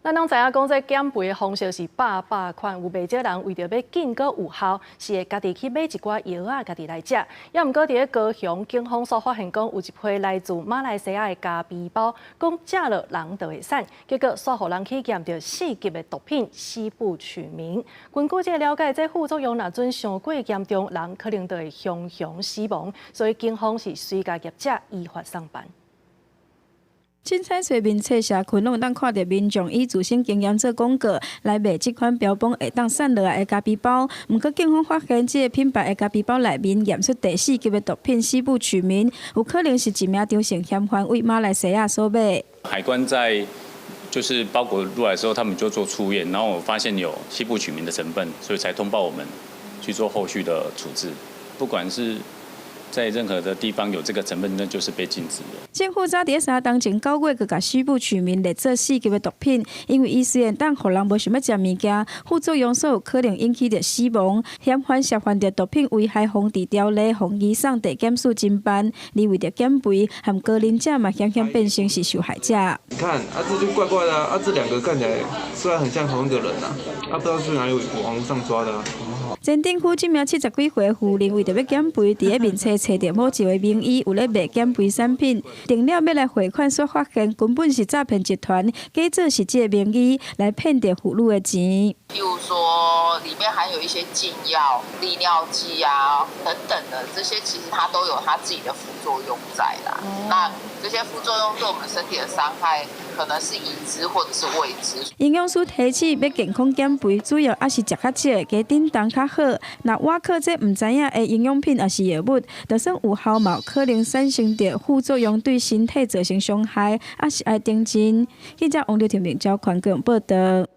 咱拢知影讲，这减肥的方式是百款，有袂少人为着要紧搁有效，是会家己去买一寡药啊，家己来食。也毋过，伫咧高雄警方所发现讲，有一批来自马来西亚的咖啡包，讲食了人就会散，结果煞互人去验到4级的毒品，死不取名。根据这了解，这副作用若准上过严重，人可能就会熊死亡，所以警方是随家业者依法送办。凊彩随便册社群，拢有当看到民众以自身经验做广告来卖这款标榜会当散落来的咖啡包。毋过警方发现，这个品牌的咖啡包内面验出第4级的毒品，死不取名，有可能是一名张姓嫌犯为马来西亚所买。海关在就是包裹入来的时候，他们就做初验，然后我发现有死不取名的成分，所以才通报我们去做后续的处置。不管是在任何的地方有这个成分，那就是被禁止的。政府早伫3当前9月，就甲死不取名列做4级的毒品，因为伊虽然当互人无想要食物件，副作用所有可能引起着死亡。嫌犯涉犯着毒品危害防治条例，防移送地检署侦办，而为着减肥，和高龄者嘛险变成是受害者。你看这就怪怪的啊！这2个看起来虽然很像同一个人不知道是哪里网络上抓的前镇府这名70几岁的妇人为着要减肥，伫咧面册找到某一位名医有咧卖减肥产品，定了要来汇款，所发现根本是诈骗集团，假做是这个名医来骗着妇女的钱。譬如说，里面含有一些禁药、利尿剂啊等等的，这些其实它都有它自己的副作用在啦。那这些副作用对我们身体的伤害，可能是已知或者是未知。营养师提醒，要健康减肥，主要还是食较少，加叮当较好。那我靠这唔知影的营养品也是药物，就算有效，嘛有可能产生着副作用，对身体造成伤害，还是爱订正。记者王刘婷、赵宽各报道。